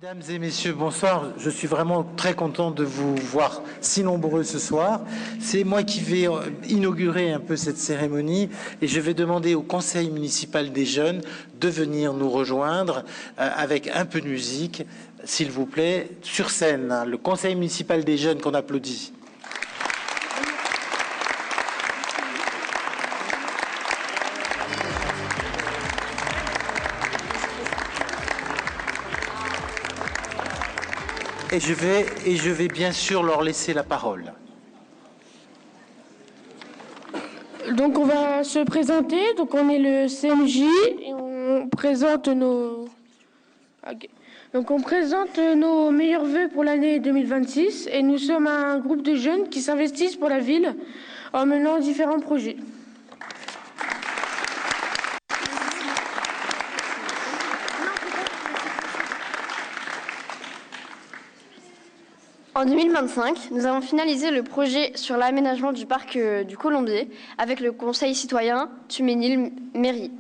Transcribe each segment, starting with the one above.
Mesdames et messieurs, bonsoir. Je suis vraiment très content de vous voir si nombreux ce soir. C'est moi qui vais inaugurer un peu cette cérémonie et je vais demander au Conseil municipal des jeunes de venir nous rejoindre avec un peu de musique, s'il vous plaît, sur scène. Le Conseil municipal des jeunes qu'on applaudit. Et je vais bien sûr leur laisser la parole. Donc on va se présenter. Donc on est le CMJ et on présente nos. Okay. Donc on présente nos meilleurs vœux pour l'année 2026 et nous sommes un groupe de jeunes qui s'investissent pour la ville en menant différents projets. En 2025, nous avons finalisé le projet sur l'aménagement du parc du Colombier avec le conseil citoyen Tuménil-Mairie.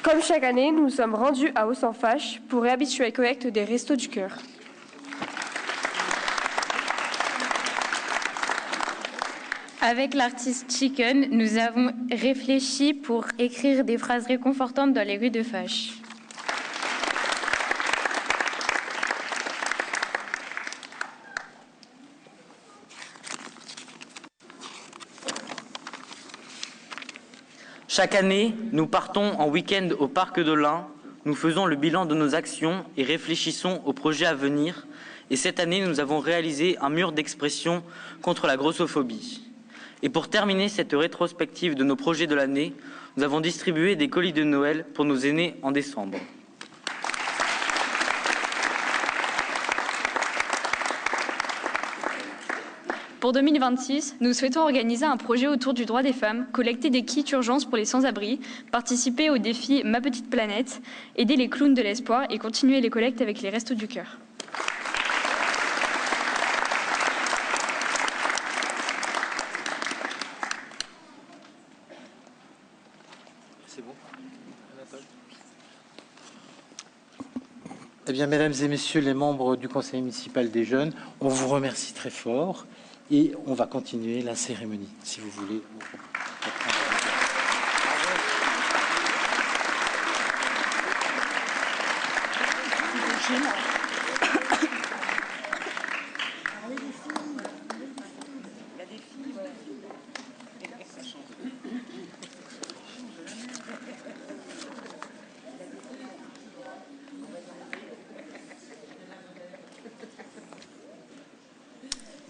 Comme chaque année, nous nous sommes rendus à Haut-Sans-Fâche pour réhabituer et collecte des Restos du Cœur. Avec l'artiste Chicken, nous avons réfléchi pour écrire des phrases réconfortantes dans les rues de Fâche. Chaque année, nous partons en week-end au parc de l'Ain, nous faisons le bilan de nos actions et réfléchissons aux projets à venir. Et cette année, nous avons réalisé un mur d'expression contre la grossophobie. Et pour terminer cette rétrospective de nos projets de l'année, nous avons distribué des colis de Noël pour nos aînés en décembre. Pour 2026, nous souhaitons organiser un projet autour du droit des femmes, collecter des kits urgences pour les sans-abri, participer au défi Ma Petite Planète, aider les clowns de l'espoir et continuer les collectes avec les Restos du Cœur. C'est bon ? Eh bien, mesdames et messieurs les membres du Conseil municipal des jeunes, on vous remercie très fort. Et on va continuer la cérémonie, si vous voulez.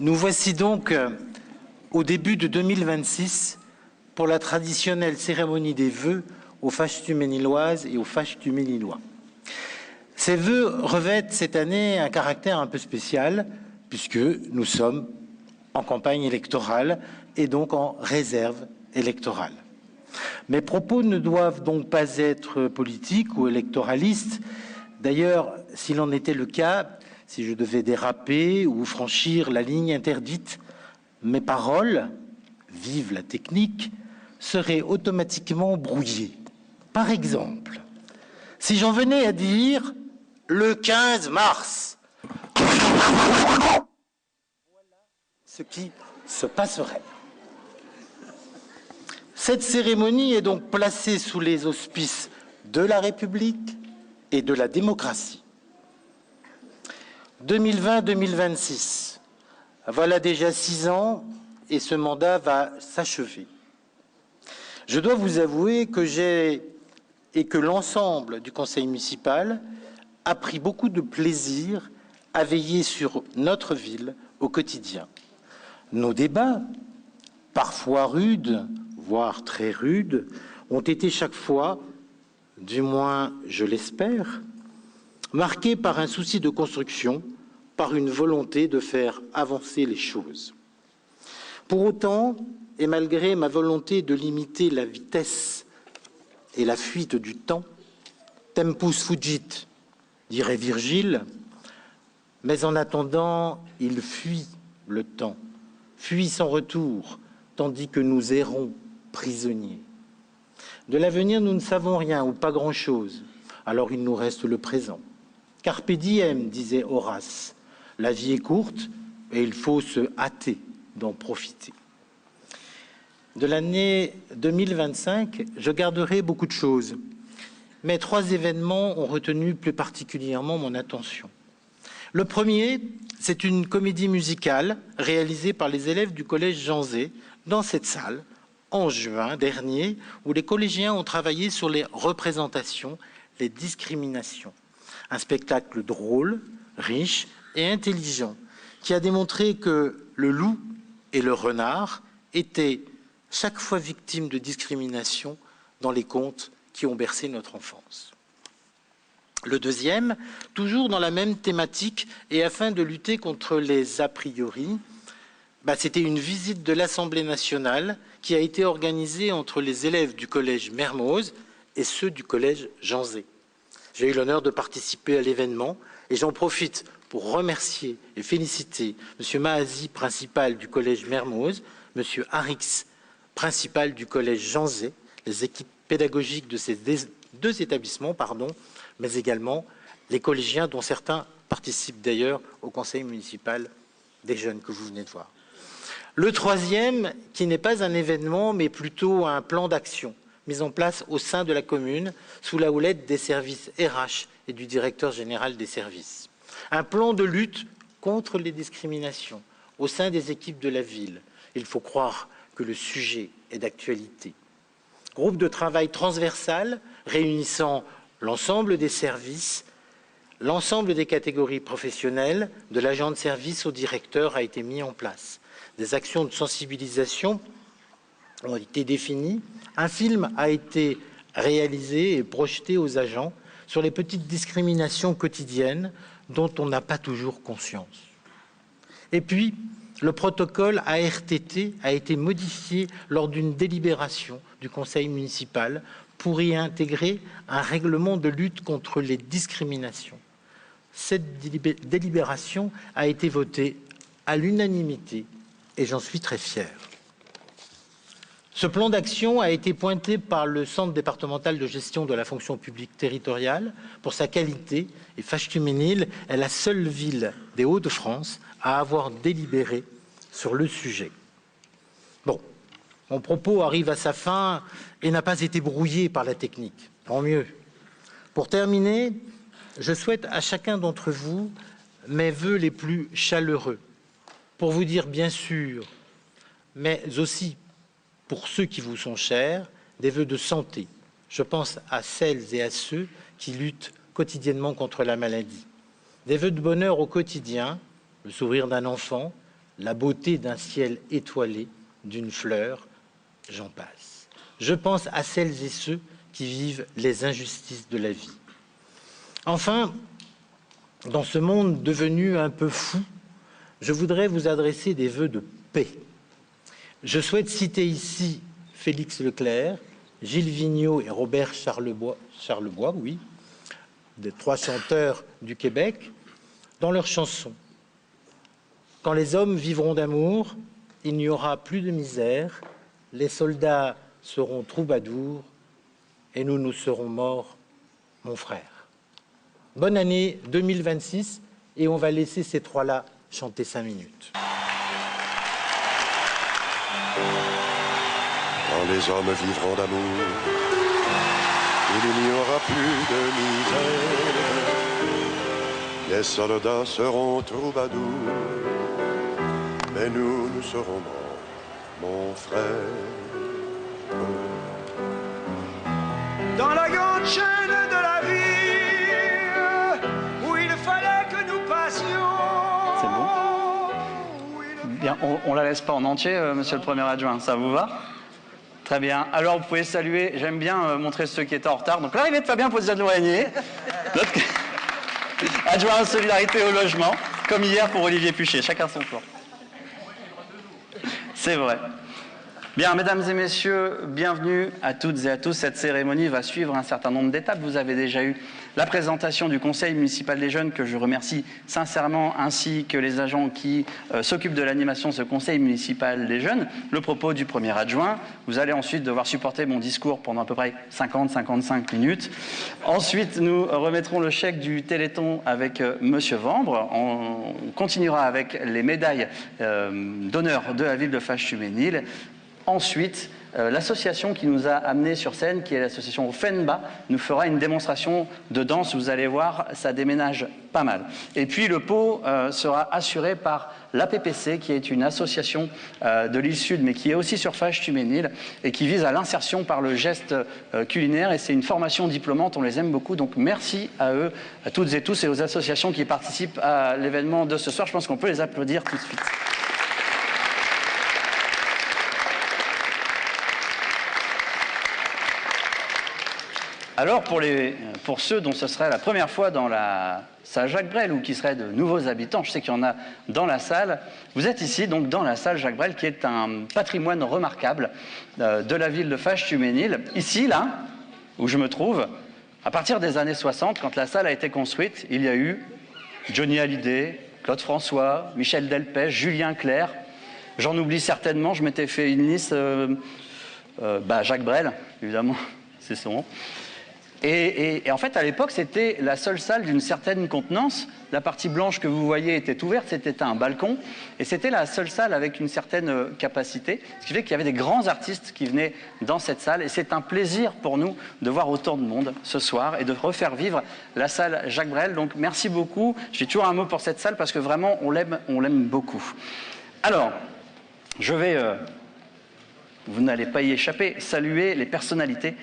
Nous voici donc au début de 2026 pour la traditionnelle cérémonie des vœux aux Fâches-Tuménilloises et aux Fâches-Tuménillois. Ces vœux revêtent cette année un caractère un peu spécial puisque nous sommes en campagne électorale et donc en réserve électorale. Mes propos ne doivent donc pas être politiques ou électoralistes. D'ailleurs, s'il en était le cas, si je devais déraper ou franchir la ligne interdite, mes paroles, vive la technique, seraient automatiquement brouillées. Par exemple, si j'en venais à dire le 15 mars, voilà ce qui se passerait. Cette cérémonie est donc placée sous les auspices de la République et de la démocratie. 2020-2026, voilà déjà 6 ans et ce mandat va s'achever. Je dois vous avouer que j'ai et que l'ensemble du conseil municipal a pris beaucoup de plaisir à veiller sur notre ville au quotidien. Nos débats, parfois rudes, voire très rudes, ont été chaque fois, du moins je l'espère, marqués par un souci de construction, par une volonté de faire avancer les choses. Pour autant, et malgré ma volonté de limiter la vitesse et la fuite du temps, tempus fugit, dirait Virgile, mais en attendant, il fuit le temps, fuit sans retour, tandis que nous errons prisonniers. De l'avenir, nous ne savons rien ou pas grand-chose. Alors il nous reste le présent. Carpe diem, disait Horace. La vie est courte et il faut se hâter d'en profiter. De l'année 2025, je garderai beaucoup de choses. Mais 3 événements ont retenu plus particulièrement mon attention. Le premier, c'est une comédie musicale réalisée par les élèves du collège Jean Zay dans cette salle en juin dernier, où les collégiens ont travaillé sur les représentations, les discriminations. Un spectacle drôle, riche et intelligent qui a démontré que le loup et le renard étaient chaque fois victimes de discrimination dans les contes qui ont bercé notre enfance. Le deuxième, toujours dans la même thématique et afin de lutter contre les a priori, c'était une visite de l'Assemblée nationale qui a été organisée entre les élèves du collège Mermoz et ceux du collège Jean Zay. J'ai eu l'honneur de participer à l'événement et j'en profite pour remercier et féliciter M. Mahazi, principal du collège Mermoz, M. Harix, principal du collège Jean Zay, les équipes pédagogiques de ces 2 établissements, mais également les collégiens dont certains participent d'ailleurs au conseil municipal des jeunes que vous venez de voir. Le troisième, qui n'est pas un événement, mais plutôt un plan d'action mis en place au sein de la commune sous la houlette des services RH et du directeur général des services. Un plan de lutte contre les discriminations au sein des équipes de la ville. Il faut croire que le sujet est d'actualité. Groupe de travail transversal réunissant l'ensemble des services, l'ensemble des catégories professionnelles, de l'agent de service au directeur a été mis en place. Des actions de sensibilisation ont été définies. Un film a été réalisé et projeté aux agents sur les petites discriminations quotidiennes dont on n'a pas toujours conscience. Et puis, le protocole ARTT a été modifié lors d'une délibération du conseil municipal pour y intégrer un règlement de lutte contre les discriminations. Cette délibération a été votée à l'unanimité et j'en suis très fier. Ce plan d'action a été pointé par le Centre départemental de gestion de la fonction publique territoriale pour sa qualité et Fâche-Tuménil est la seule ville des Hauts-de-France à avoir délibéré sur le sujet. Bon, mon propos arrive à sa fin et n'a pas été brouillé par la technique, tant mieux. Pour terminer, je souhaite à chacun d'entre vous mes vœux les plus chaleureux pour vous dire bien sûr, mais aussi pour ceux qui vous sont chers, des vœux de santé. Je pense à celles et à ceux qui luttent quotidiennement contre la maladie. Des vœux de bonheur au quotidien, le sourire d'un enfant, la beauté d'un ciel étoilé, d'une fleur, j'en passe. Je pense à celles et ceux qui vivent les injustices de la vie. Enfin, dans ce monde devenu un peu fou, je voudrais vous adresser des vœux de paix. Je souhaite citer ici Félix Leclerc, Gilles Vigneault et Robert Charlebois, oui, des 3 chanteurs du Québec, dans leurs chansons. Quand les hommes vivront d'amour, il n'y aura plus de misère, les soldats seront troubadours et nous serons morts, mon frère. Bonne année 2026 et on va laisser ces 3-là chanter 5 minutes. Quand les hommes vivront d'amour, il n'y aura plus de misère. Les soldats seront troubadours, mais nous serons morts, mon frère. Dans la grande chaîne de la vie, où il fallait que nous passions. C'est bon. Bien, on la laisse pas en entier, monsieur le premier adjoint, ça vous va? Très bien. Alors, vous pouvez saluer, j'aime bien montrer ceux qui étaient en retard. Donc, l'arrivée de Fabien Pozziano-Régnier, notre adjoint à solidarité au logement, comme hier pour Olivier Puchet, chacun son tour. C'est vrai. Bien, mesdames et messieurs, bienvenue à toutes et à tous. Cette cérémonie va suivre un certain nombre d'étapes. Vous avez déjà eu la présentation du Conseil municipal des jeunes, que je remercie sincèrement, ainsi que les agents qui s'occupent de l'animation de ce Conseil municipal des jeunes. Le propos du premier adjoint. Vous allez ensuite devoir supporter mon discours pendant à peu près 50-55 minutes. Ensuite, nous remettrons le chèque du Téléthon avec Monsieur Vambre. On continuera avec les médailles d'honneur de la ville de Faches-Tuménil. Ensuite, l'association qui nous a amenés sur scène, qui est l'association FENBA, nous fera une démonstration de danse. Vous allez voir, ça déménage pas mal. Et puis le pot sera assuré par l'APPC, qui est une association de l'île Sud, mais qui est aussi sur Faches-Tuménil et qui vise à l'insertion par le geste culinaire. Et c'est une formation diplômante, on les aime beaucoup. Donc merci à eux, à toutes et tous, et aux associations qui participent à l'événement de ce soir. Je pense qu'on peut les applaudir tout de suite. Alors, pour ceux dont ce serait la première fois dans la salle Jacques Brel ou qui seraient de nouveaux habitants, je sais qu'il y en a dans la salle, vous êtes ici donc dans la salle Jacques Brel qui est un patrimoine remarquable de la ville de Faches-Tuménil. Ici, là, où je me trouve, à partir des années 60, quand la salle a été construite, il y a eu Johnny Hallyday, Claude François, Michel Delpech, Julien Clerc. J'en oublie certainement, je m'étais fait une liste, Jacques Brel, évidemment, c'est son nom. Et en fait, à l'époque, c'était la seule salle d'une certaine contenance. La partie blanche que vous voyez était ouverte, c'était un balcon. Et c'était la seule salle avec une certaine capacité. Ce qui fait qu'il y avait des grands artistes qui venaient dans cette salle. Et c'est un plaisir pour nous de voir autant de monde ce soir et de refaire vivre la salle Jacques Brel. Donc merci beaucoup. J'ai toujours un mot pour cette salle parce que vraiment, on l'aime beaucoup. Alors, je vais, vous n'allez pas y échapper, saluer les personnalités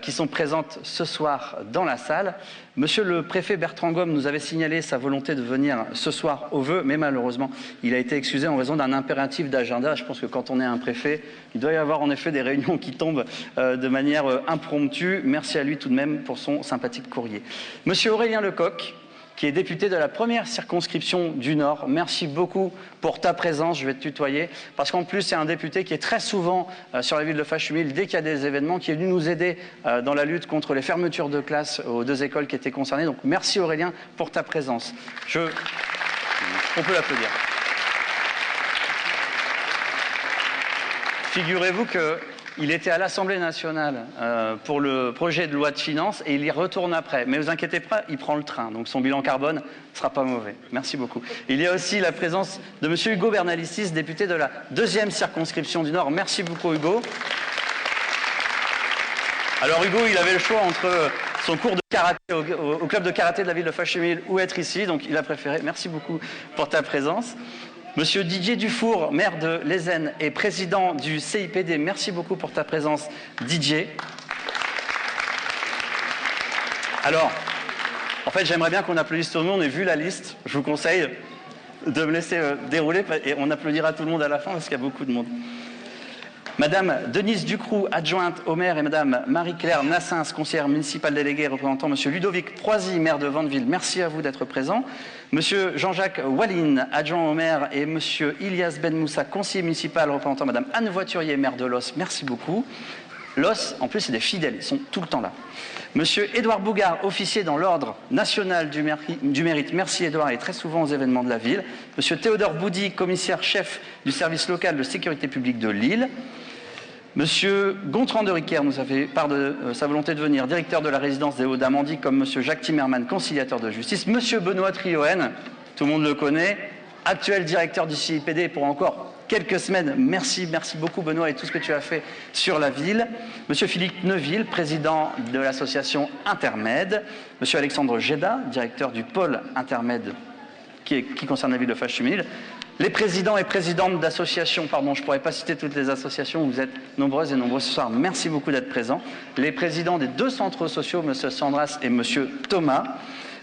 qui sont présentes ce soir dans la salle. Monsieur le préfet Bertrand Gomme nous avait signalé sa volonté de venir ce soir au vœu, mais malheureusement, il a été excusé en raison d'un impératif d'agenda. Je pense que quand on est un préfet, il doit y avoir en effet des réunions qui tombent de manière impromptue. Merci à lui tout de même pour son sympathique courrier. Monsieur Aurélien Lecoq, qui est député de la première circonscription du Nord. Merci beaucoup pour ta présence, je vais te tutoyer, parce qu'en plus, c'est un député qui est très souvent sur la ville de Faches-Tuménil, dès qu'il y a des événements, qui est venu nous aider dans la lutte contre les fermetures de classes aux 2 écoles qui étaient concernées. Donc merci Aurélien pour ta présence. On peut l'applaudir. Figurez-vous qu'il était à l'Assemblée nationale pour le projet de loi de finances et il y retourne après. Mais ne vous inquiétez pas, il prend le train, donc son bilan carbone ne sera pas mauvais. Merci beaucoup. Il y a aussi la présence de M. Hugo Bernalicis, député de la 2e circonscription du Nord. Merci beaucoup Hugo. Alors Hugo, il avait le choix entre son cours de karaté au club de karaté de la ville de Faches-Tuménil ou être ici, donc il a préféré. Merci beaucoup pour ta présence. Monsieur Didier Dufour, maire de Lézenne et président du CIPD, merci beaucoup pour ta présence, Didier. Alors, en fait, j'aimerais bien qu'on applaudisse tout le monde et vu la liste, je vous conseille de me laisser dérouler et on applaudira tout le monde à la fin parce qu'il y a beaucoup de monde. Madame Denise Ducroux, adjointe au maire, et Madame Marie-Claire Nassens, conseillère municipale déléguée, représentant Monsieur Ludovic Proisy, maire de Vandeville, merci à vous d'être présents. Monsieur Jean-Jacques Walline, adjoint au maire, et Monsieur Ilias Ben Moussa, conseiller municipal, représentant Madame Anne Voiturier, maire de Los, merci beaucoup. Los, en plus, c'est des fidèles, ils sont tout le temps là. Monsieur Édouard Bougard, officier dans l'Ordre national du mérite, merci Édouard, il est très souvent aux événements de la ville. Monsieur Théodore Boudy, commissaire-chef du service local de sécurité publique de Lille. Monsieur Gontran de Riquer nous a fait part de sa volonté de venir, directeur de la résidence des Hauts-d'Amandie, comme Monsieur Jacques Timmerman, conciliateur de justice. Monsieur Benoît Trioen, tout le monde le connaît, actuel directeur du CIPD pour encore quelques semaines. Merci beaucoup Benoît et tout ce que tu as fait sur la ville. Monsieur Philippe Neuville, président de l'association Intermède. Monsieur Alexandre Géda, directeur du pôle Intermède qui concerne la ville de Faches-Tuménil. Les présidents et présidentes d'associations, pardon, je ne pourrais pas citer toutes les associations, vous êtes nombreuses et nombreux ce soir, merci beaucoup d'être présents. Les présidents des 2 centres sociaux, M. Sandras et M. Thomas.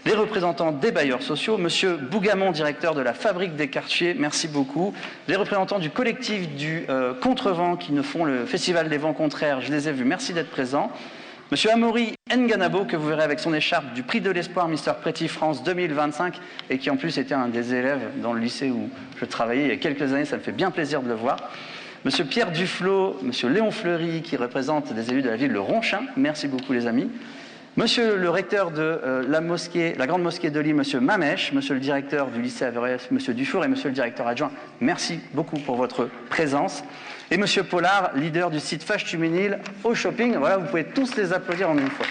Les représentants des bailleurs sociaux, M. Bougamont, directeur de la Fabrique des Quartiers, merci beaucoup. Les représentants du collectif du Contrevent qui nous font le Festival des Vents Contraires, je les ai vus, merci d'être présents. Monsieur Amaury Nganabo, que vous verrez avec son écharpe du prix de l'espoir Mister Pretty France 2025 et qui en plus était un des élèves dans le lycée où je travaillais il y a quelques années, ça me fait bien plaisir de le voir. Monsieur Pierre Duflot, Monsieur Léon Fleury, qui représente des élus de la ville de Ronchin. Merci beaucoup, les amis. Monsieur le recteur de la grande mosquée de Lille, Monsieur Mamèche, Monsieur le directeur du lycée Averroès, Monsieur Dufour et Monsieur le directeur adjoint, merci beaucoup pour votre présence. Et Monsieur Pollard, leader du site Fâche-Tuménil au shopping. Voilà, vous pouvez tous les applaudir en une fois.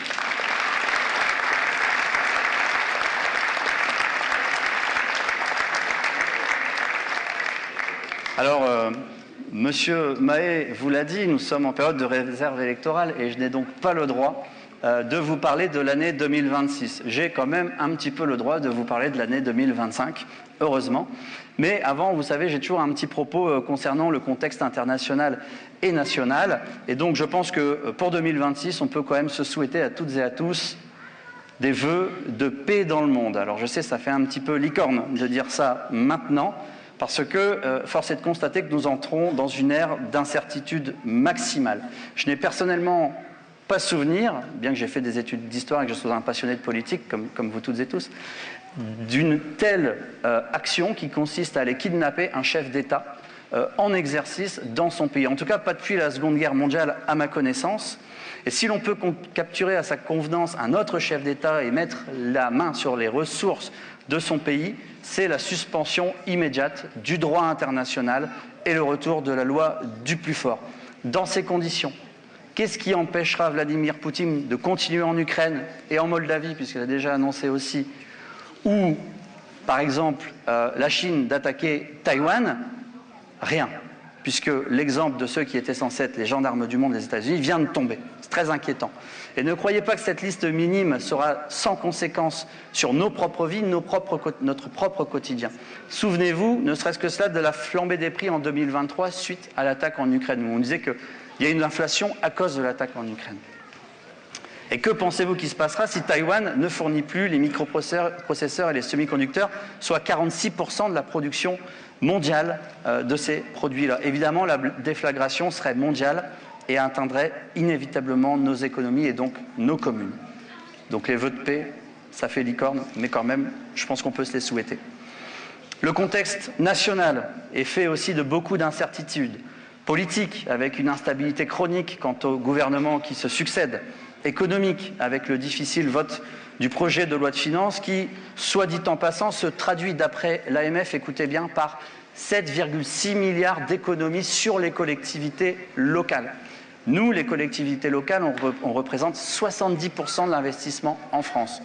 Alors, Monsieur Mahé vous l'a dit, nous sommes en période de réserve électorale et je n'ai donc pas le droit de vous parler de l'année 2026. J'ai quand même un petit peu le droit de vous parler de l'année 2025, heureusement. Mais avant, vous savez, j'ai toujours un petit propos concernant le contexte international et national. Et donc, je pense que pour 2026, on peut quand même se souhaiter à toutes et à tous des vœux de paix dans le monde. Alors, je sais, ça fait un petit peu licorne de dire ça maintenant, parce que force est de constater que nous entrons dans une ère d'incertitude maximale. Je n'ai personnellement pas souvenir, bien que j'ai fait des études d'histoire et que je sois un passionné de politique, comme vous toutes et tous, d'une telle action qui consiste à aller kidnapper un chef d'État en exercice dans son pays. En tout cas, pas depuis la Seconde Guerre mondiale, à ma connaissance. Et si l'on peut capturer à sa convenance un autre chef d'État et mettre la main sur les ressources de son pays, c'est la suspension immédiate du droit international et le retour de la loi du plus fort. Dans ces conditions, qu'est-ce qui empêchera Vladimir Poutine de continuer en Ukraine et en Moldavie, puisqu'il a déjà annoncé aussi, ou, par exemple, la Chine d'attaquer Taïwan? Rien, puisque l'exemple de ceux qui étaient censés être les gendarmes du monde des États-Unis vient de tomber. C'est très inquiétant. Et ne croyez pas que cette liste minime sera sans conséquence sur nos propres vies, notre propre quotidien. Souvenez-vous, ne serait-ce que cela, de la flambée des prix en 2023 suite à l'attaque en Ukraine, où on disait qu'il y a une inflation à cause de l'attaque en Ukraine. Et que pensez-vous qu'il se passera si Taïwan ne fournit plus les microprocesseurs et les semi-conducteurs, soit 46% de la production mondiale de ces produits-là? Évidemment, la déflagration serait mondiale et atteindrait inévitablement nos économies et donc nos communes. Donc les vœux de paix, ça fait licorne, mais quand même, je pense qu'on peut se les souhaiter. Le contexte national est fait aussi de beaucoup d'incertitudes politiques, avec une instabilité chronique quant au gouvernement qui se succède, économique, avec le difficile vote du projet de loi de finances qui, soit dit en passant, se traduit d'après l'AMF, écoutez bien, par 7,6 milliards d'économies sur les collectivités locales. Nous, les collectivités locales, on représente 70% de l'investissement en France.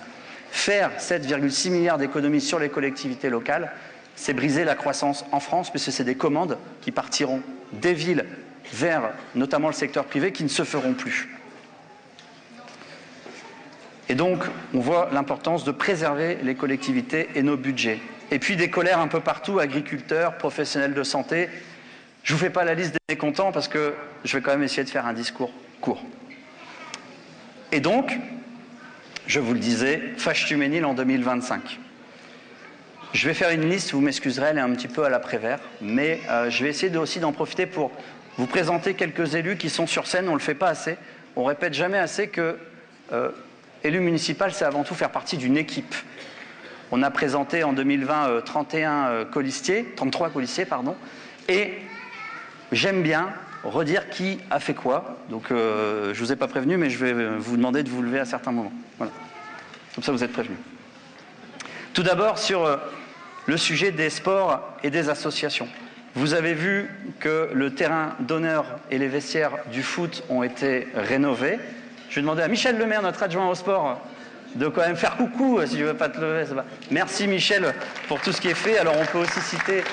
Faire 7,6 milliards d'économies sur les collectivités locales, c'est briser la croissance en France, puisque c'est des commandes qui partiront des villes vers notamment le secteur privé qui ne se feront plus. Et donc, on voit l'importance de préserver les collectivités et nos budgets. Et puis des colères un peu partout, agriculteurs, professionnels de santé. Je ne vous fais pas la liste des mécontents parce que je vais quand même essayer de faire un discours court. Et donc, je vous le disais, Fâche-Tuménil en 2025. Je vais faire une liste, vous m'excuserez, elle est un petit peu à l'après-vert, mais je vais essayer aussi d'en profiter pour vous présenter quelques élus qui sont sur scène. On ne le fait pas assez. On répète jamais assez que élu municipal, c'est avant tout faire partie d'une équipe. On a présenté en 2020 33 colistiers, et j'aime bien redire qui a fait quoi. Donc je ne vous ai pas prévenu, mais je vais vous demander de vous lever à certains moments. Voilà. Comme ça, vous êtes prévenus. Tout d'abord, sur le sujet des sports et des associations. Vous avez vu que le terrain d'honneur et les vestiaires du foot ont été rénovés. Je vais demander à Michel Lemaire, notre adjoint au sport, de quand même faire coucou, si je ne veux pas te lever. Ça va. Merci Michel pour tout ce qui est fait. Alors on peut aussi citer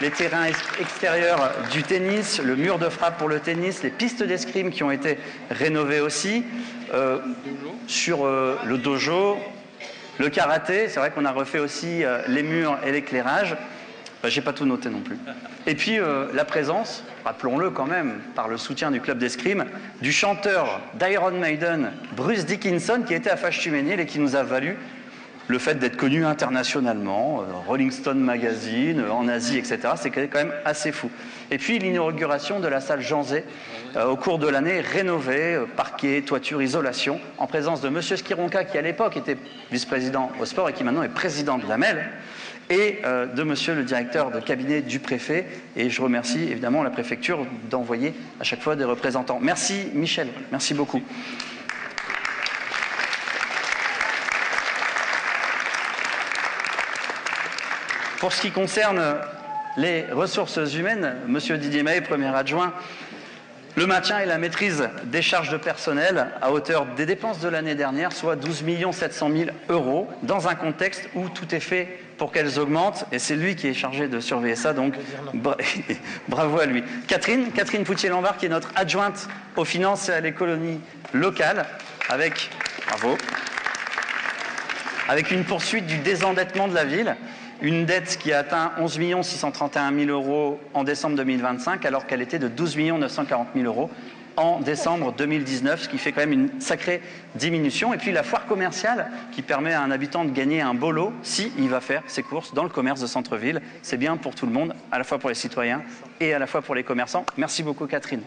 les terrains extérieurs du tennis, le mur de frappe pour le tennis, les pistes d'escrime qui ont été rénovées aussi, sur le dojo, le karaté, c'est vrai qu'on a refait aussi les murs et l'éclairage. J'ai pas tout noté non plus. Et puis la présence, rappelons-le quand même, par le soutien du club d'escrime, du chanteur d'Iron Maiden, Bruce Dickinson, qui était à Fâche-Tuménil et qui nous a valu le fait d'être connu internationalement, Rolling Stone Magazine, en Asie, etc., c'est quand même assez fou. Et puis l'inauguration de la salle Jean Zay, au cours de l'année, rénovée, parquet, toiture, isolation, en présence de M. Skironka, qui à l'époque était vice-président au sport et qui maintenant est président de la MEL, et de monsieur le directeur de cabinet du préfet. Et je remercie évidemment la préfecture d'envoyer à chaque fois des représentants. Merci Michel, merci beaucoup. Pour ce qui concerne les ressources humaines, monsieur Didier Mahé, premier adjoint, le maintien et la maîtrise des charges de personnel à hauteur des dépenses de l'année dernière, soit 12 700 000 €, dans un contexte où tout est fait pour qu'elles augmentent, et c'est lui qui est chargé de surveiller ça, donc bravo à lui. Catherine Poutier-Lambert, qui est notre adjointe aux finances et à l'économie locale, avec une poursuite du désendettement de la ville, une dette qui a atteint 11 631 000 € en décembre 2025, alors qu'elle était de 12 940 000 € en décembre 2019, ce qui fait quand même une sacrée diminution. Et puis la foire commerciale qui permet à un habitant de gagner un beau lot s'il va faire ses courses dans le commerce de centre-ville. C'est bien pour tout le monde, à la fois pour les citoyens et à la fois pour les commerçants. Merci beaucoup Catherine.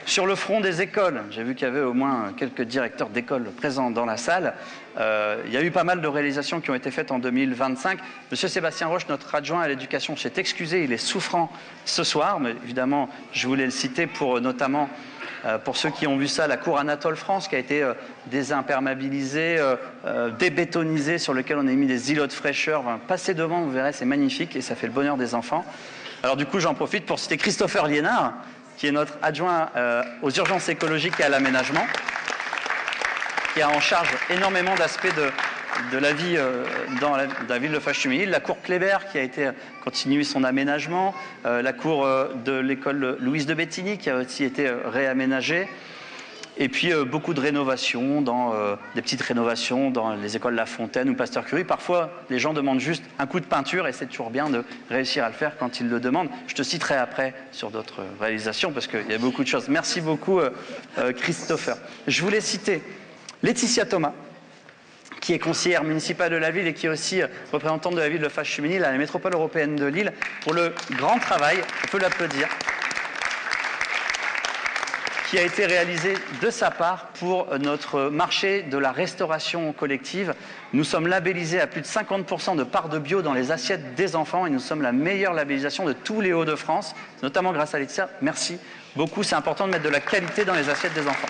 Sur le front des écoles, j'ai vu qu'il y avait au moins quelques directeurs d'écoles présents dans la salle. Il y a eu pas mal de réalisations qui ont été faites en 2025. Monsieur Sébastien Roche, notre adjoint à l'éducation, s'est excusé, il est souffrant ce soir, mais évidemment, je voulais le citer pour notamment, pour ceux qui ont vu ça, la cour Anatole France qui a été désimperméabilisée, débétonisée, sur lequel on a mis des îlots de fraîcheur. Enfin, passez devant, vous verrez, c'est magnifique et ça fait le bonheur des enfants. Alors du coup, j'en profite pour citer Christopher Liénard, qui est notre adjoint aux urgences écologiques et à l'aménagement, qui a en charge énormément d'aspects de la vie dans la ville de Fâche-Tuménil, la cour Kléber qui a été continué son aménagement, la cour de l'école Louise de Bétigny qui a aussi été réaménagée, et puis beaucoup de rénovations, des petites rénovations dans les écoles La Fontaine ou Pasteur Curie. Parfois, les gens demandent juste un coup de peinture et c'est toujours bien de réussir à le faire quand ils le demandent. Je te citerai après sur d'autres réalisations parce qu'il y a beaucoup de choses. Merci beaucoup Christopher. Je voulais citer Laetitia Thomas, qui est conseillère municipale de la ville et qui est aussi représentante de la ville de Fâche-Tuménil à la métropole européenne de Lille, pour le grand travail, on peut l'applaudir, qui a été réalisé de sa part pour notre marché de la restauration collective. Nous sommes labellisés à plus de 50% de part de bio dans les assiettes des enfants et nous sommes la meilleure labellisation de tous les Hauts-de-France, notamment grâce à Laetitia. Merci beaucoup, c'est important de mettre de la qualité dans les assiettes des enfants.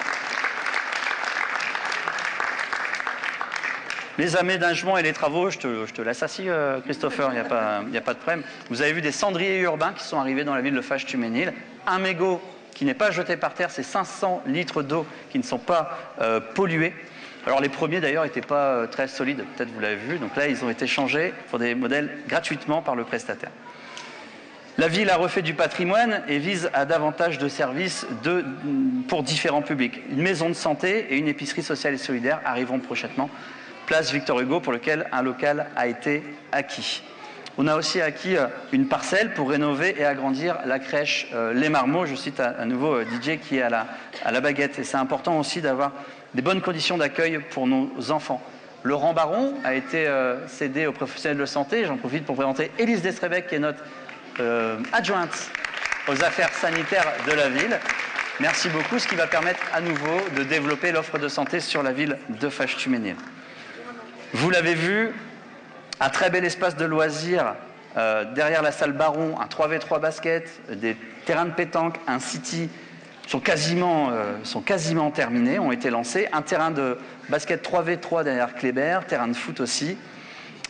Les aménagements et les travaux, je te laisse assis, Christopher, il n'y a pas de problème. Vous avez vu des cendriers urbains qui sont arrivés dans la ville de Fâche-Tuménil, un mégot qui n'est pas jeté par terre, c'est 500 litres d'eau qui ne sont pas pollués. Alors les premiers d'ailleurs n'étaient pas très solides, peut-être vous l'avez vu, donc là ils ont été changés pour des modèles gratuitement par le prestataire. La ville a refait du patrimoine et vise à davantage de services pour différents publics. Une maison de santé et une épicerie sociale et solidaire arriveront prochainement, place Victor Hugo, pour lequel un local a été acquis. On a aussi acquis une parcelle pour rénover et agrandir la crèche Les Marmots. Je cite à nouveau DJ qui est à la baguette. Et c'est important aussi d'avoir des bonnes conditions d'accueil pour nos enfants. Laurent Baron a été cédé aux professionnels de santé. J'en profite pour présenter Élise Destrebec, qui est notre adjointe aux affaires sanitaires de la ville. Merci beaucoup, ce qui va permettre à nouveau de développer l'offre de santé sur la ville de Fâche-Tuménil. Vous l'avez vu, un très bel espace de loisirs derrière la salle Baron, un 3v3 basket, des terrains de pétanque, un city sont quasiment terminés, ont été lancés. Un terrain de basket 3v3 derrière Kléber, terrain de foot aussi.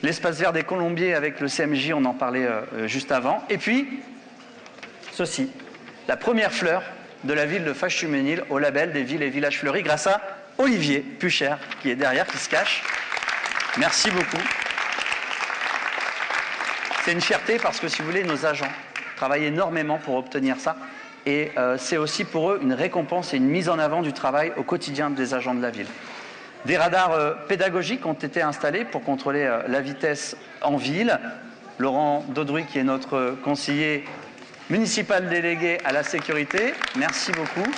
L'espace vert des Colombiers avec le CMJ, on en parlait juste avant. Et puis, ceci, la première fleur de la ville de Fâche-Tuménil au label des villes et villages fleuris grâce à Olivier Pucher qui est derrière, qui se cache. Merci beaucoup. C'est une fierté parce que, si vous voulez, nos agents travaillent énormément pour obtenir ça. Et c'est aussi pour eux une récompense et une mise en avant du travail au quotidien des agents de la ville. Des radars pédagogiques ont été installés pour contrôler la vitesse en ville. Laurent Daudruy, qui est notre conseiller municipal délégué à la sécurité, merci beaucoup.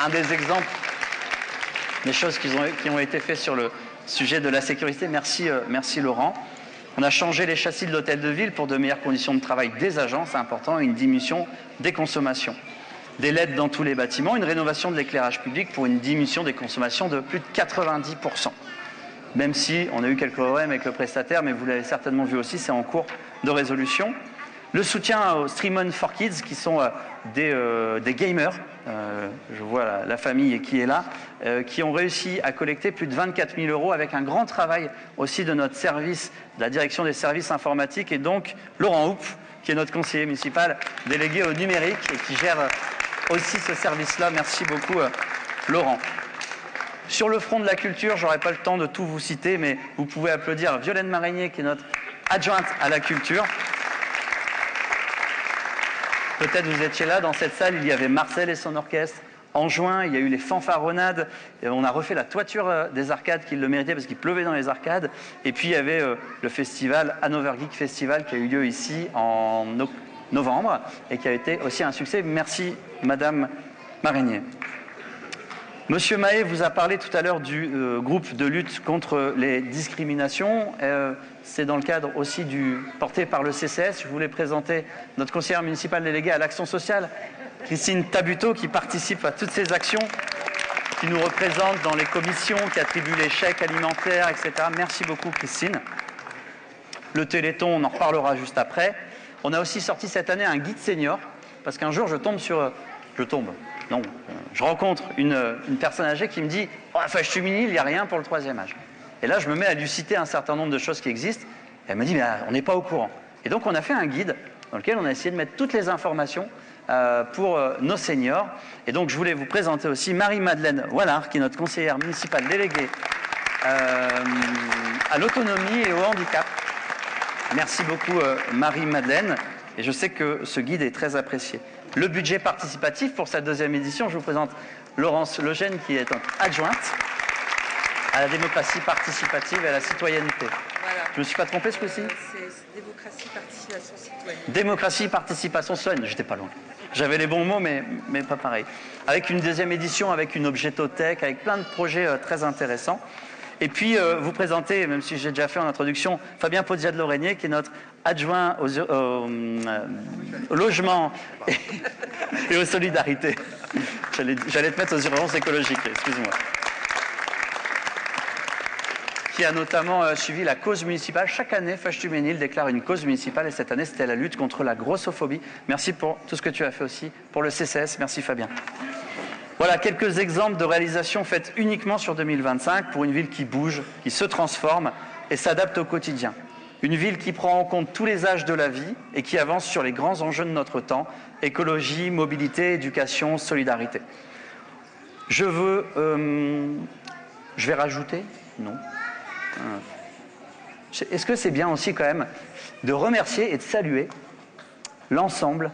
Un des exemples les choses qui ont été faites sur le sujet de la sécurité. Merci, merci Laurent. On a changé les châssis de l'hôtel de ville pour de meilleures conditions de travail des agents, c'est important, et une diminution des consommations. Des LED dans tous les bâtiments, une rénovation de l'éclairage public pour une diminution des consommations de plus de 90%. Même si on a eu quelques problèmes avec le prestataire, mais vous l'avez certainement vu aussi, c'est en cours de résolution. Le soutien aux Streamon for Kids, qui sont des gamers, je vois la famille qui est là, qui ont réussi à collecter plus de 24 000 € avec un grand travail aussi de notre service, de la direction des services informatiques, et donc Laurent Houppe, qui est notre conseiller municipal délégué au numérique et qui gère aussi ce service-là. Merci beaucoup, Laurent. Sur le front de la culture, je n'aurai pas le temps de tout vous citer, mais vous pouvez applaudir Violaine Marigné, qui est notre adjointe à la culture. Peut-être vous étiez là, dans cette salle, il y avait Marcel et son orchestre. En juin, il y a eu les fanfaronnades. Et on a refait la toiture des arcades, qui le méritait parce qu'il pleuvait dans les arcades. Et puis il y avait le festival Hanover Geek Festival qui a eu lieu ici en novembre et qui a été aussi un succès. Merci Madame Marigné. Monsieur Mahé vous a parlé tout à l'heure du groupe de lutte contre les discriminations. C'est dans le cadre aussi porté par le CCS. Je voulais présenter notre conseillère municipale déléguée à l'action sociale, Christine Tabuteau, qui participe à toutes ces actions, qui nous représente dans les commissions, qui attribue les chèques alimentaires, etc. Merci beaucoup, Christine. Le Téléthon, on en reparlera juste après. On a aussi sorti cette année un guide senior, parce qu'un jour, je rencontre une personne âgée qui me dit « Oh, à Fâche-Tuminil, il n'y a rien pour le 3e âge ». Et là, je me mets à lui citer un certain nombre de choses qui existent. Et elle me dit « Mais on n'est pas au courant ». Et donc, on a fait un guide dans lequel on a essayé de mettre toutes les informations pour nos seniors. Et donc, je voulais vous présenter aussi Marie-Madeleine Wallard, qui est notre conseillère municipale déléguée à l'autonomie et au handicap. Merci beaucoup, Marie-Madeleine. Et je sais que ce guide est très apprécié. Le budget participatif pour cette 2e édition, je vous présente Laurence Legène, qui est adjointe à la démocratie participative et à la citoyenneté. Voilà. Je ne me suis pas trompé ce coup-ci ? C'est démocratie, participation citoyenne. Démocratie, participation citoyenne. J'étais pas loin. J'avais les bons mots, mais pas pareil. Avec une 2e édition, avec une objetotech, avec plein de projets très intéressants. Et puis, vous présentez, même si j'ai déjà fait en introduction, Fabien Podia de Lorrainier, qui est notre adjoint au logement et aux solidarités. J'allais te mettre aux urgences écologiques, excuse-moi. Qui a notamment suivi la cause municipale. Chaque année, Fâche-Tuménil déclare une cause municipale, et cette année, c'était la lutte contre la grossophobie. Merci pour tout ce que tu as fait aussi pour le CCS. Merci Fabien. Voilà quelques exemples de réalisations faites uniquement sur 2025 pour une ville qui bouge, qui se transforme et s'adapte au quotidien. Une ville qui prend en compte tous les âges de la vie et qui avance sur les grands enjeux de notre temps, écologie, mobilité, éducation, solidarité. Je vais rajouter ? Non. Est-ce que c'est bien aussi quand même de remercier et de saluer l'ensemble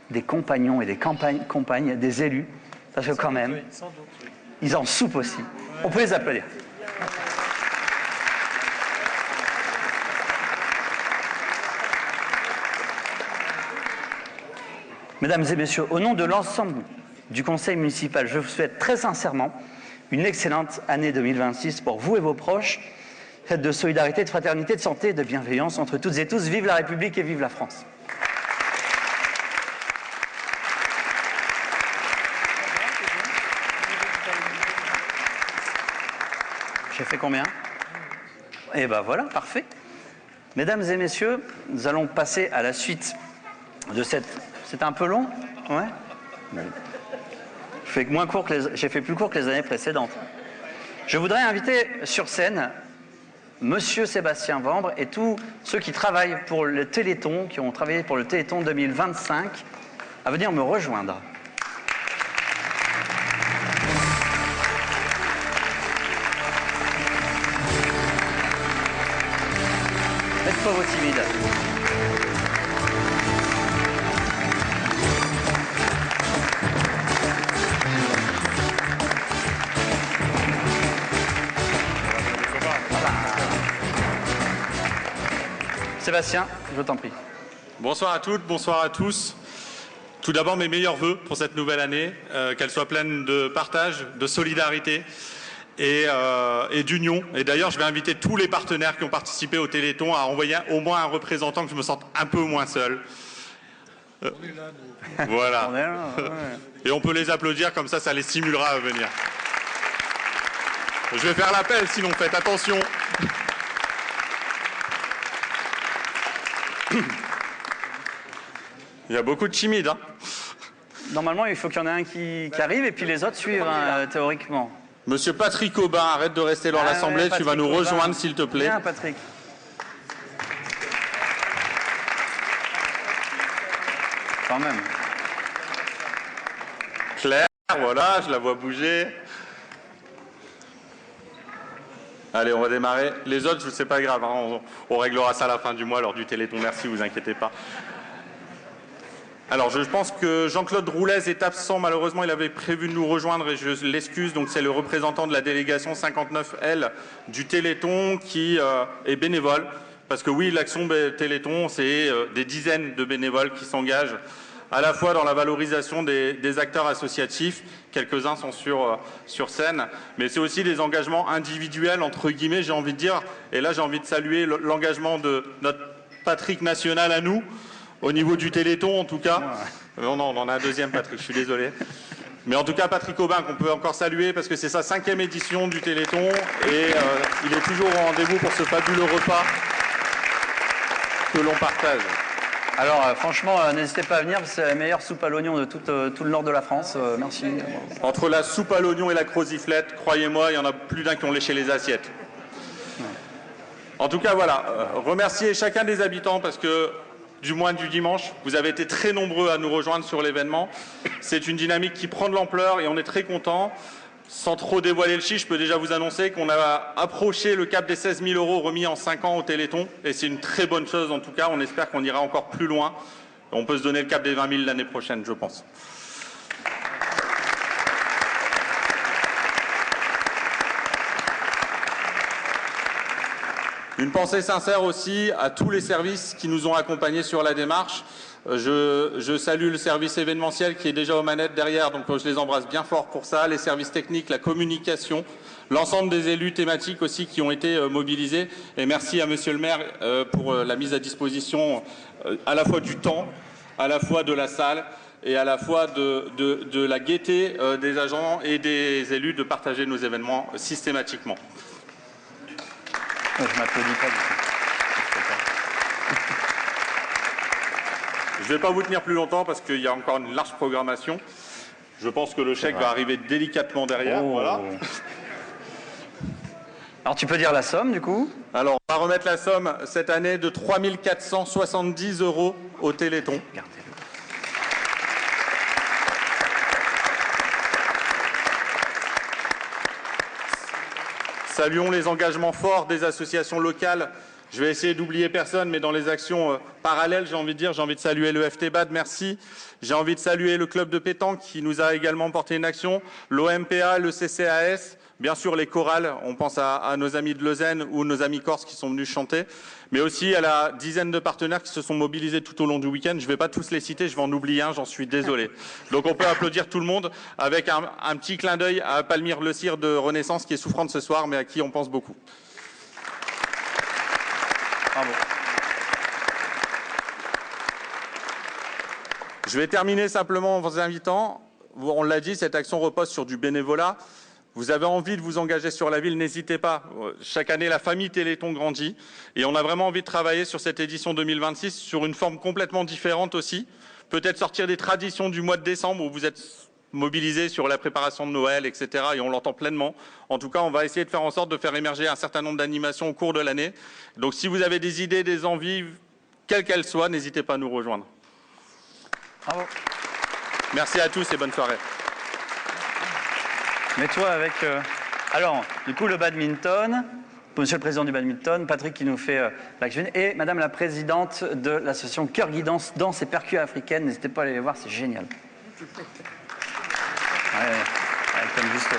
des compagnons et des compagnes, des élus, parce que quand même, ils en soupent aussi. On peut les applaudir. Mesdames et messieurs, au nom de l'ensemble du conseil municipal, je vous souhaite très sincèrement une excellente année 2026 pour vous et vos proches, faite de solidarité, de fraternité, de santé et de bienveillance entre toutes et tous. Vive la République et vive la France. J'ai fait combien? Eh ben voilà, parfait. Mesdames et messieurs, nous allons passer à la suite de cette... C'est un peu long? Ouais. J'ai fait plus court que les années précédentes. Je voudrais inviter sur scène Monsieur Sébastien Vambre et tous ceux qui travaillent pour le Téléthon, qui ont travaillé pour le Téléthon 2025, à venir me rejoindre. Faites pas vos timides. Sébastien, je t'en prie. Bonsoir à toutes, bonsoir à tous. Tout d'abord, mes meilleurs vœux pour cette nouvelle année, qu'elle soit pleine de partage, de solidarité et d'union. Et d'ailleurs, je vais inviter tous les partenaires qui ont participé au Téléthon à envoyer au moins un représentant, que je me sente un peu moins seul. Voilà. On est là, ouais. Et on peut les applaudir, comme ça les stimulera à venir. Je vais faire l'appel, sinon faites attention. Il y a beaucoup de timides. Hein. Normalement, il faut qu'il y en ait un qui arrive et puis les autres suivent, théoriquement. Monsieur Patrick Aubin, arrête de rester dans l'Assemblée, tu vas nous rejoindre, s'il te plaît. Viens, Patrick. Quand même. Claire, voilà, je la vois bouger. Allez, on va démarrer. Les autres, c'est pas grave, hein, on réglera ça à la fin du mois lors du Téléthon. Merci, vous inquiétez pas. Alors, je pense que Jean-Claude Roulez est absent. Malheureusement, il avait prévu de nous rejoindre et je l'excuse. Donc, c'est le représentant de la délégation 59L du Téléthon qui est bénévole. Parce que oui, l'action Téléthon, c'est des dizaines de bénévoles qui s'engagent à la fois dans la valorisation des acteurs associatifs, quelques-uns sont sur scène, mais c'est aussi des engagements individuels, entre guillemets, j'ai envie de dire. Et là, j'ai envie de saluer l'engagement de notre Patrick national à nous, au niveau du Téléthon en tout cas. Non, on en a un deuxième, Patrick, je suis désolé. Mais en tout cas, Patrick Aubin, qu'on peut encore saluer, parce que c'est sa 5e édition du Téléthon, et il est toujours au rendez-vous pour ce fabuleux repas que l'on partage. Alors, franchement, n'hésitez pas à venir, c'est la meilleure soupe à l'oignon de tout le nord de la France. Merci. Entre la soupe à l'oignon et la croziflette, croyez-moi, il y en a plus d'un qui ont léché les assiettes. En tout cas, voilà, remercier chacun des habitants parce que, du moins du dimanche, vous avez été très nombreux à nous rejoindre sur l'événement. C'est une dynamique qui prend de l'ampleur et on est très contents. Sans trop dévoiler le chiffre, je peux déjà vous annoncer qu'on a approché le cap des 16 000 € remis en 5 ans au Téléthon. Et c'est une très bonne chose en tout cas. On espère qu'on ira encore plus loin. On peut se donner le cap des 20 000 l'année prochaine, je pense. Une pensée sincère aussi à tous les services qui nous ont accompagnés sur la démarche. Je salue le service événementiel qui est déjà aux manettes derrière, donc je les embrasse bien fort pour ça, les services techniques, la communication, l'ensemble des élus thématiques aussi qui ont été mobilisés. Et merci à Monsieur le maire pour la mise à disposition à la fois du temps, à la fois de la salle et à la fois de la gaieté des agents et des élus de partager nos événements systématiquement. Je m'applaudis pas du tout. Je ne vais pas vous tenir plus longtemps parce qu'il y a encore une large programmation. Je pense que le chèque va arriver délicatement derrière. Oh. Voilà. Alors tu peux dire la somme du coup? Alors on va remettre la somme cette année de 3 470 € au Téléthon. Saluons les engagements forts des associations locales. Je vais essayer d'oublier personne, mais dans les actions parallèles, j'ai envie de saluer le FTBAD, merci. J'ai envie de saluer le club de pétanque qui nous a également porté une action, l'OMPA, le CCAS, bien sûr les chorales, on pense à nos amis de Lausanne ou nos amis corses qui sont venus chanter, mais aussi à la dizaine de partenaires qui se sont mobilisés tout au long du week-end. Je ne vais pas tous les citer, je vais en oublier un, j'en suis désolé. Donc on peut applaudir tout le monde avec un petit clin d'œil à Palmyre Le Cire de Renaissance qui est souffrante ce soir, mais à qui on pense beaucoup. Bravo. Je vais terminer simplement en vous invitant, on l'a dit, cette action repose sur du bénévolat. Vous avez envie de vous engager sur la ville, n'hésitez pas. Chaque année, la famille Téléthon grandit et on a vraiment envie de travailler sur cette édition 2026 sur une forme complètement différente aussi. Peut-être sortir des traditions du mois de décembre où vous êtes mobilisés sur la préparation de Noël, etc. et on l'entend pleinement. En tout cas, on va essayer de faire en sorte de faire émerger un certain nombre d'animations au cours de l'année. Donc si vous avez des idées, des envies, quelles qu'elles soient, n'hésitez pas à nous rejoindre. Bravo. Merci à tous et bonne soirée. Mets-toi avec... Alors, du coup, le badminton, Monsieur le Président du badminton, Patrick qui nous fait l'action, et Madame la Présidente de l'association Cœur Guidance Danse et Percus Africaine. N'hésitez pas à aller les voir, c'est génial. Ouais, comme juste là.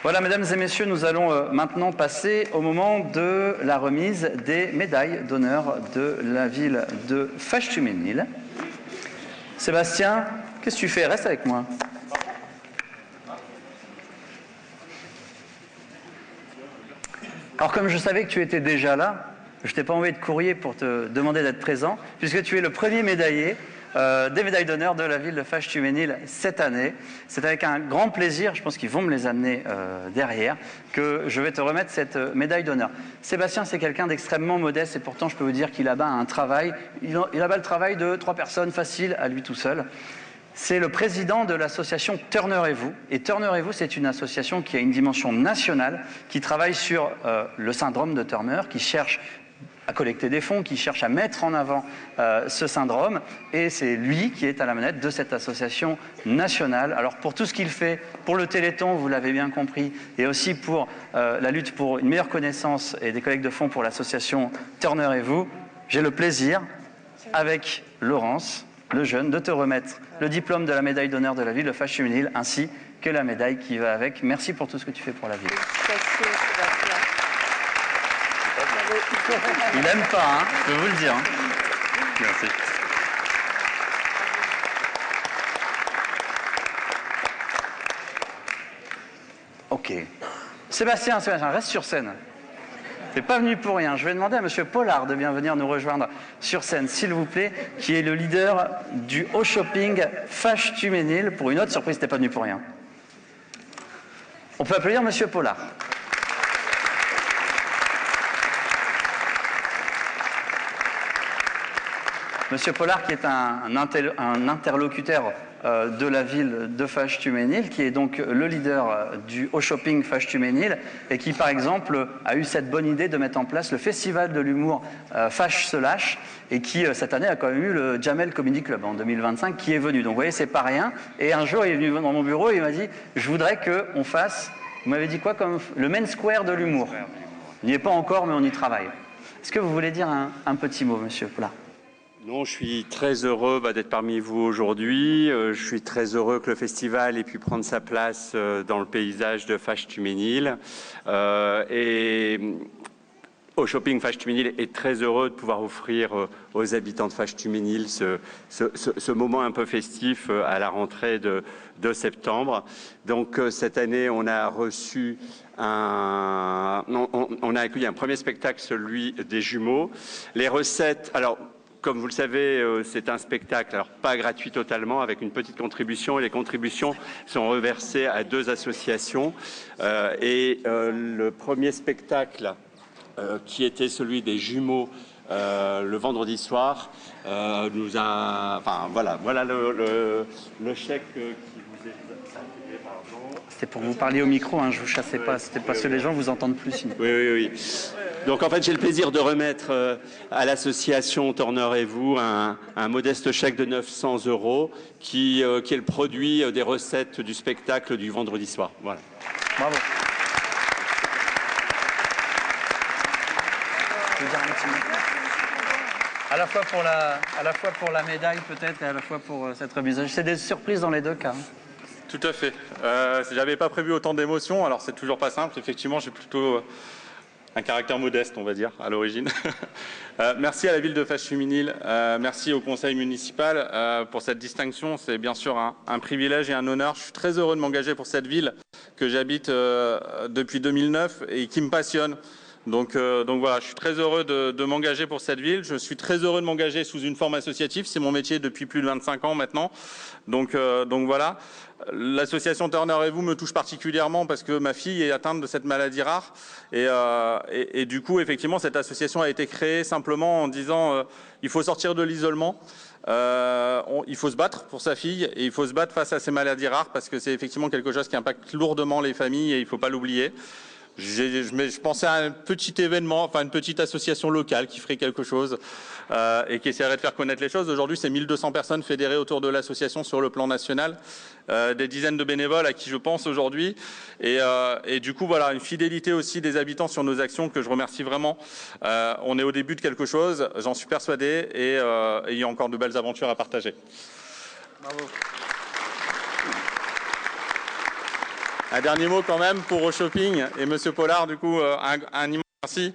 Voilà, mesdames et messieurs, nous allons maintenant passer au moment de la remise des médailles d'honneur de la ville de Fâche-Tuménil. Sébastien, qu'est-ce que tu fais? Reste avec moi. Alors comme je savais que tu étais déjà là, je t'ai pas envoyé de courrier pour te demander d'être présent, puisque tu es le premier médaillé des médailles d'honneur de la ville de Fâche-Tuménil cette année. C'est avec un grand plaisir, je pense qu'ils vont me les amener derrière, que je vais te remettre cette médaille d'honneur. Sébastien, c'est quelqu'un d'extrêmement modeste et pourtant je peux vous dire qu'il abat un travail, il abat le travail de 3 personnes, facile à lui tout seul. C'est le président de l'association Turner et vous. Et Turner et vous, c'est une association qui a une dimension nationale, qui travaille sur le syndrome de Turner, qui cherche à collecter des fonds, qui cherche à mettre en avant ce syndrome. Et c'est lui qui est à la manette de cette association nationale. Alors pour tout ce qu'il fait, pour le Téléthon, vous l'avez bien compris, et aussi pour la lutte pour une meilleure connaissance et des collectes de fonds pour l'association Turner et vous, j'ai le plaisir, avec Laurence, le jeune, de te remettre le diplôme de la médaille d'honneur de la ville de Fâche-Tuménil, ainsi que la médaille qui va avec. Merci pour tout ce que tu fais pour la ville. Il n'aime pas, hein, je peux vous le dire. Hein. Merci. Ok. Sébastien, reste sur scène. T'es pas venu pour rien. Je vais demander à Monsieur Pollard de bien venir nous rejoindre sur scène, s'il vous plaît, qui est le leader du Haut Shopping Fâche-Tuménil. Pour une autre surprise, t'es pas venu pour rien. On peut applaudir Monsieur Pollard. Monsieur Pollard, qui est un interlocuteur de la ville de Fâche-Tuménil, qui est donc le leader du Haut Shopping Fâche-Tuménil, et qui, par exemple, a eu cette bonne idée de mettre en place le festival de l'humour Fâche se lâche, et qui, cette année, a quand même eu le Jamel Comedy Club en 2025, qui est venu. Donc, vous voyez, c'est pas rien. Et un jour, il est venu dans mon bureau et il m'a dit « Je voudrais qu'on fasse, vous m'avez dit quoi, comme le Main Square de l'humour. Il n'y est pas encore, mais on y travaille. » Est-ce que vous voulez dire un petit mot, Monsieur Pollard ? Non, je suis très heureux d'être parmi vous aujourd'hui. Je suis très heureux que le festival ait pu prendre sa place dans le paysage de Fâche-Tuménil. Et Haut Shopping Fâche-Tuménil est très heureux de pouvoir offrir aux habitants de Fâche-Tuménil ce moment un peu festif à la rentrée de septembre. Donc cette année, on a reçu on a accueilli un premier spectacle, celui des jumeaux. Les recettes, alors comme vous le savez, c'est un spectacle, alors pas gratuit totalement, avec une petite contribution. Et les contributions sont reversées à 2 associations. Le premier spectacle, qui était celui des jumeaux, le vendredi soir, nous a... Enfin, voilà le chèque qui vous est attribué, pardon. C'était pour vous parler au micro, hein, je vous chassais pas, c'était parce que les gens vous entendent plus. Sinon. Oui. Donc en fait, j'ai le plaisir de remettre à l'association Turner et vous un modeste chèque de 900 € qui est le produit des recettes du spectacle du vendredi soir. Voilà. Bravo. Je veux dire un petit mot. À la fois pour la médaille peut-être et à la fois pour cette remise. C'est des surprises dans les 2 cas. Hein. Tout à fait. J'avais pas prévu autant d'émotions, alors c'est toujours pas simple. Effectivement, j'ai plutôt un caractère modeste, on va dire, à l'origine. Merci à la ville de Fâche-Tuménil, merci au conseil municipal pour cette distinction. C'est bien sûr un privilège et un honneur. Je suis très heureux de m'engager pour cette ville que j'habite depuis 2009 et qui me passionne. Donc voilà, je suis très heureux de m'engager pour cette ville. Je suis très heureux de m'engager sous une forme associative. C'est mon métier depuis plus de 25 ans maintenant. Donc voilà. L'association Turner et vous me touche particulièrement parce que ma fille est atteinte de cette maladie rare. Et du coup, effectivement, cette association a été créée simplement en disant il faut sortir de l'isolement. Il faut se battre pour sa fille et il faut se battre face à ces maladies rares parce que c'est effectivement quelque chose qui impacte lourdement les familles et il ne faut pas l'oublier. Je pensais à un petit événement, enfin une petite association locale qui ferait quelque chose et qui essaierait de faire connaître les choses. Aujourd'hui, c'est 1200 personnes fédérées autour de l'association sur le plan national, des dizaines de bénévoles à qui je pense aujourd'hui. Et du coup, voilà, une fidélité aussi des habitants sur nos actions que je remercie vraiment. On est au début de quelque chose, j'en suis persuadé, et il y a encore de belles aventures à partager. Bravo. Un dernier mot quand même pour Haut Shopping et Monsieur Pollard, du coup, un immense Merci.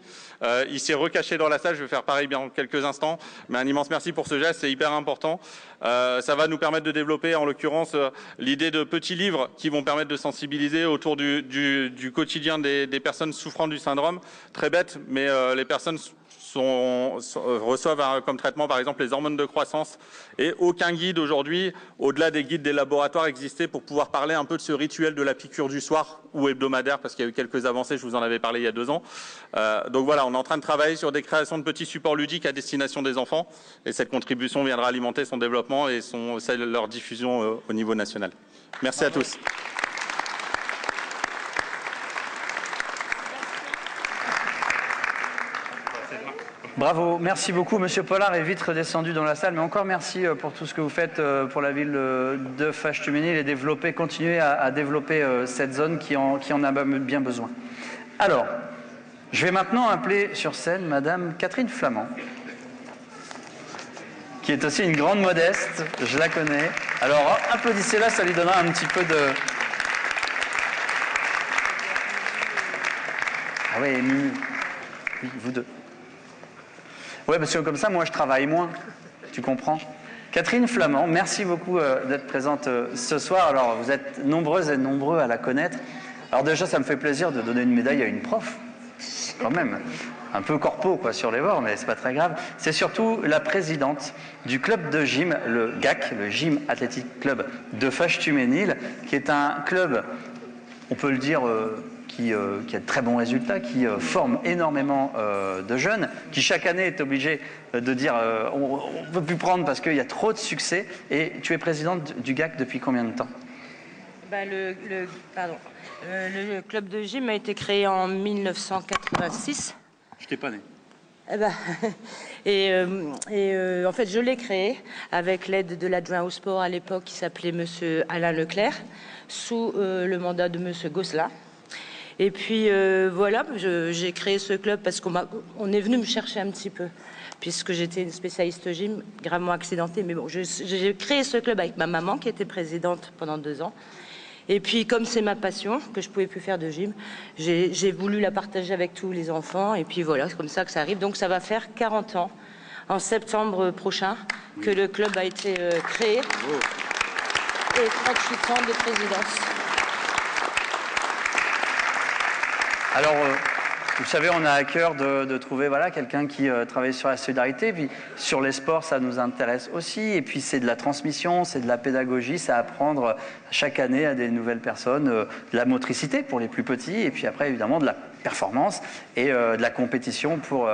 Il s'est recaché dans la salle, je vais faire pareil dans quelques instants, mais un immense merci pour ce geste, c'est hyper important. Ça va nous permettre de développer, en l'occurrence, l'idée de petits livres qui vont permettre de sensibiliser autour du quotidien des personnes souffrant du syndrome. Très bête, mais les personnes reçoivent comme traitement, par exemple, les hormones de croissance. Et aucun guide aujourd'hui, au-delà des guides des laboratoires, existait pour pouvoir parler un peu de ce rituel de la piqûre du soir ou hebdomadaire, parce qu'il y a eu quelques avancées, je vous en avais parlé il y a 2 ans. Donc voilà, on est en train de travailler sur des créations de petits supports ludiques à destination des enfants. Et cette contribution viendra alimenter son développement et leur diffusion au niveau national. Merci à tous. Bravo, merci beaucoup. Monsieur Pollard est vite redescendu dans la salle, mais encore merci pour tout ce que vous faites pour la ville de Fâche-Tuménil et développer, continuer à développer cette zone qui en a bien besoin. Alors, je vais maintenant appeler sur scène Madame Catherine Flamand, qui est aussi une grande modeste, je la connais. Alors, applaudissez-la, ça lui donnera un petit peu de... Ah oui, Émilie. Oui, vous deux. Oui, parce que comme ça, moi, je travaille moins. Tu comprends? Catherine Flamand, merci beaucoup d'être présente ce soir. Alors, vous êtes nombreuses et nombreux à la connaître. Alors déjà, ça me fait plaisir de donner une médaille à une prof, quand même. Un peu corpo, quoi, sur les bords, mais c'est pas très grave. C'est surtout la présidente du club de gym, le GAC, le Gym Athletic Club de Fâche-Tuménil, qui est un club, on peut le dire... qui a de très bons résultats, qui forme énormément de jeunes, qui chaque année est obligé de dire on ne peut plus prendre parce qu'il y a trop de succès. Et tu es présidente du GAC depuis combien de temps? Le club de gym a été créé en 1986. Je t'ai pas né. En fait, je l'ai créé avec l'aide de l'adjoint au sport à l'époque qui s'appelait Monsieur Alain Leclerc, sous le mandat de Monsieur Gosselin. Et puis voilà, j'ai créé ce club parce qu'on est venu me chercher un petit peu, puisque j'étais une spécialiste gym, gravement accidentée. Mais bon, j'ai créé ce club avec ma maman qui était présidente pendant 2 ans. Et puis comme c'est ma passion, que je ne pouvais plus faire de gym, j'ai voulu la partager avec tous les enfants. Et puis voilà, c'est comme ça que ça arrive. Donc ça va faire 40 ans, en septembre prochain, que le club a été créé. Et 38 ans de présidence. Alors, vous savez, on a à cœur de trouver quelqu'un qui travaille sur la solidarité. Puis sur les sports, ça nous intéresse aussi. Et puis c'est de la transmission, c'est de la pédagogie, c'est apprendre chaque année à des nouvelles personnes de la motricité pour les plus petits. Et puis après, évidemment, de la performance et de la compétition pour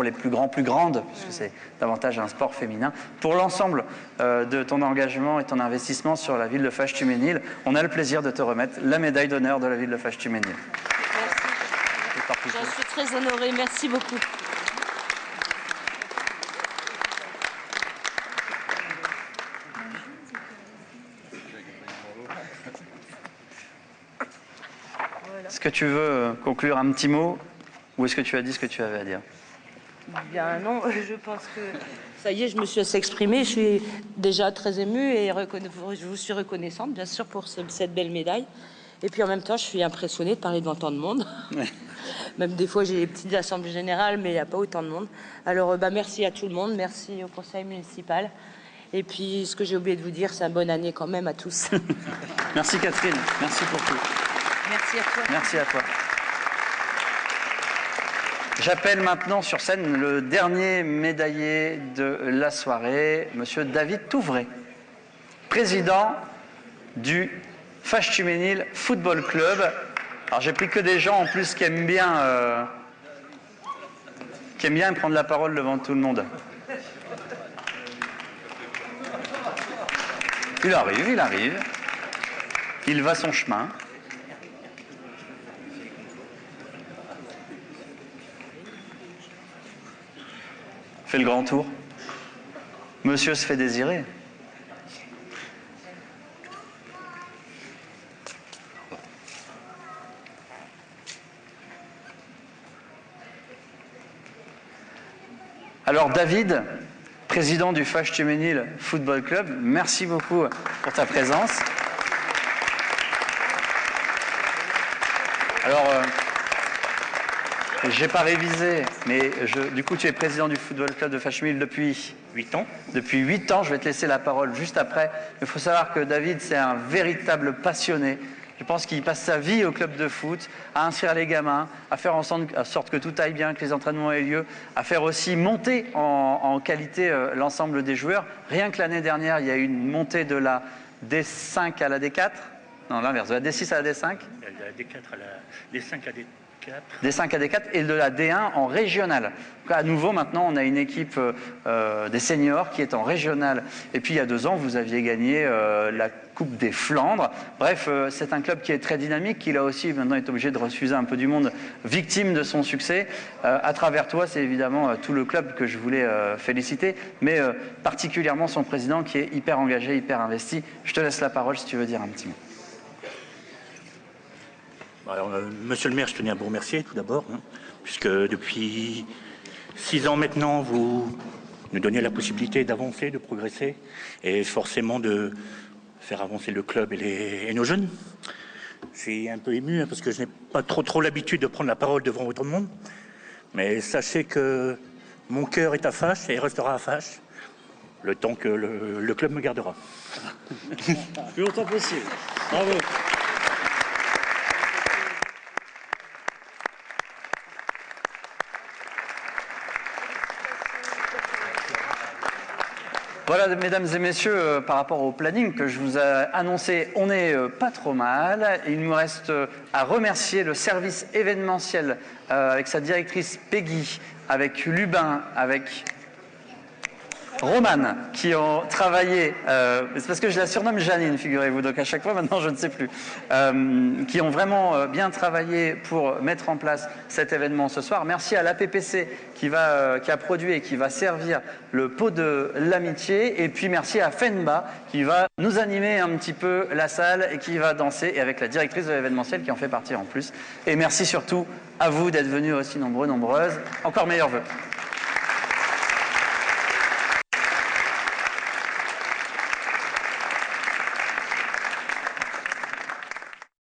les plus grands, plus grandes, puisque c'est davantage un sport féminin. Pour l'ensemble de ton engagement et ton investissement sur la ville de Fâche-Tuménil, on a le plaisir de te remettre la médaille d'honneur de la ville de Fâche-Tuménil. J'en suis très honorée, merci beaucoup. Est-ce que tu veux conclure un petit mot ou est-ce que tu as dit ce que tu avais à dire? Bien non, je pense que ça y est, je me suis assez exprimée. Je suis déjà très émue et je vous suis reconnaissante, bien sûr, pour cette belle médaille. Et puis en même temps, je suis impressionnée de parler devant tant de monde. Ouais. Même des fois, j'ai des petites assemblées générales, mais il n'y a pas autant de monde. Alors, merci à tout le monde, merci au conseil municipal. Et puis, ce que j'ai oublié de vous dire, c'est une bonne année quand même à tous. Merci Catherine, merci pour tout. Merci à toi. Merci à toi. J'appelle maintenant sur scène le dernier médaillé de la soirée, Monsieur David Touvray, président du Fâche-Tuménil Football Club. Alors j'ai pris que des gens en plus qui aiment bien prendre la parole devant tout le monde. Il arrive. Il va son chemin. Fait le grand tour. Monsieur se fait désirer. Alors David, président du Fâche-Tuménil Football Club, merci beaucoup pour ta présence. Alors, J'ai pas révisé, mais du coup, tu es président du football club de Fachemille depuis 8 ans. Depuis 8 ans, je vais te laisser la parole juste après. Il faut savoir que David, c'est un véritable passionné. Je pense qu'il passe sa vie au club de foot, à inscrire les gamins, à faire en sorte que tout aille bien, que les entraînements aient lieu, à faire aussi monter en qualité l'ensemble des joueurs. Rien que l'année dernière, il y a eu une montée de la D5 à la D4. Non, l'inverse, de la D6 à la D5. De la D4 à la D5 à D4. D5 à D4 et de la D1 en régional. Donc, à nouveau, maintenant, on a une équipe des seniors qui est en régional. Et puis, il y a 2 ans, vous aviez gagné la Coupe des Flandres. Bref, c'est un club qui est très dynamique, qui là aussi, maintenant, est obligé de refuser un peu du monde victime de son succès. À travers toi, c'est évidemment tout le club que je voulais féliciter, mais particulièrement son président qui est hyper engagé, hyper investi. Je te laisse la parole si tu veux dire un petit mot. Alors, monsieur le maire, je tenais à vous remercier tout d'abord, puisque depuis 6 ans maintenant, vous nous donnez la possibilité d'avancer, de progresser, et forcément de faire avancer le club et nos jeunes. Je suis un peu ému, parce que je n'ai pas trop l'habitude de prendre la parole devant autant de monde, mais sachez que mon cœur est à Fache et restera à Fache, le temps que le club me gardera. Le plus longtemps possible. Bravo. Voilà, mesdames et messieurs, par rapport au planning que je vous ai annoncé, on n'est pas trop mal. Il nous reste à remercier le service événementiel avec sa directrice Peggy, avec Lubin, avec Romane, qui ont travaillé, c'est parce que je la surnomme Janine, figurez-vous, donc à chaque fois maintenant je ne sais plus, qui ont vraiment bien travaillé pour mettre en place cet événement ce soir. Merci à l'APPC qui a produit et qui va servir le pot de l'amitié, et puis merci à Fenba qui va nous animer un petit peu la salle et qui va danser, et avec la directrice de l'événementiel qui en fait partie en plus. Et merci surtout à vous d'être venus aussi nombreuses. Encore meilleurs vœux.